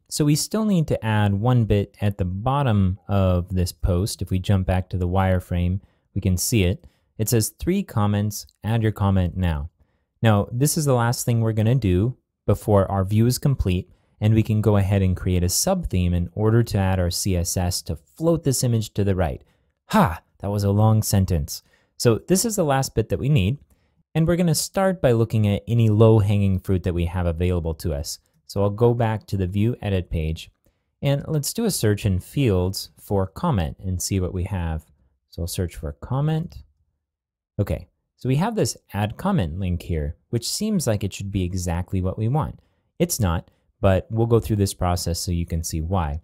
So we still need to add one bit at the bottom of this post. If we jump back to the wireframe, we can see it. It says 3 comments, add your comment now. Now, this is the last thing we're gonna do before our view is complete, and we can go ahead and create a sub-theme in order to add our CSS to float this image to the right. Ha! That was a long sentence. So this is the last bit that we need, and we're gonna start by looking at any low-hanging fruit that we have available to us. So I'll go back to the View Edit page, and let's do a search in Fields for comment and see what we have. So I'll search for comment. Okay, so we have this Add Comment link here, which seems like it should be exactly what we want. It's not, but we'll go through this process so you can see why.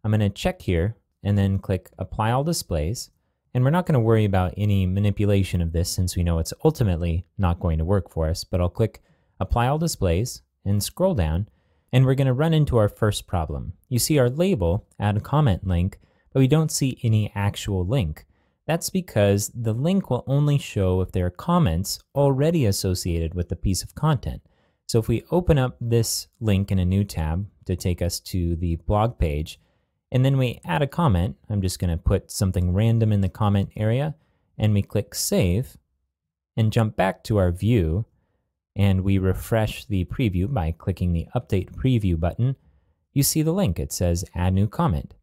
I'm gonna check here and then click Apply All Displays, and we're not gonna worry about any manipulation of this since we know it's ultimately not going to work for us, but I'll click Apply All Displays and scroll down, and we're gonna run into our first problem. You see our label, Add a Comment link, but we don't see any actual link. That's because the link will only show if there are comments already associated with the piece of content. So if we open up this link in a new tab to take us to the blog page, and then we add a comment, I'm just gonna put something random in the comment area, and we click Save, and jump back to our view, and we refresh the preview by clicking the Update Preview button, you see the link. It says Add New Comment.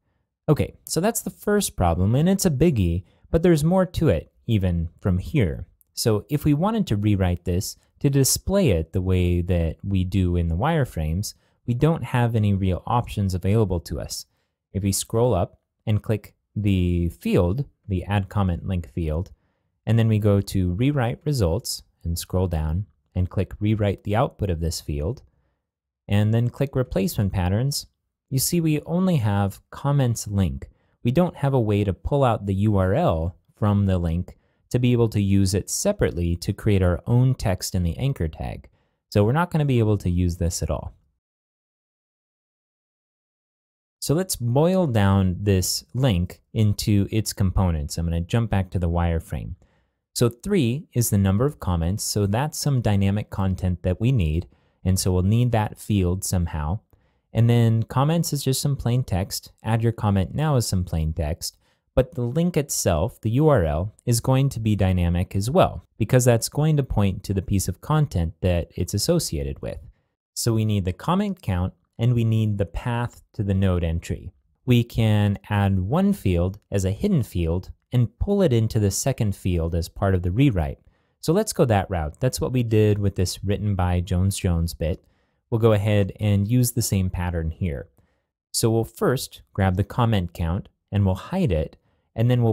Okay, so that's the first problem, and it's a biggie, but there's more to it, even from here. So if we wanted to rewrite this to display it the way that we do in the wireframes, we don't have any real options available to us. If we scroll up and click the field, the Add Comment Link field, and then we go to Rewrite Results and scroll down, and click Rewrite the Output of this field, and then click Replacement Patterns, you see we only have comments link. We don't have a way to pull out the URL from the link to be able to use it separately to create our own text in the anchor tag. So we're not going to be able to use this at all. So let's boil down this link into its components. I'm going to jump back to the wireframe. So 3 is the number of comments, so that's some dynamic content that we need, and so we'll need that field somehow. And then comments is just some plain text. Add your comment now is some plain text, but the link itself, the URL, is going to be dynamic as well, because that's going to point to the piece of content that it's associated with. So we need the comment count, and we need the path to the node entry. We can add one field as a hidden field and pull it into the second field as part of the rewrite. So let's go that route. That's what we did with this written by Jones bit. We'll go ahead and use the same pattern here. So we'll first grab the comment count and we'll hide it, and then we'll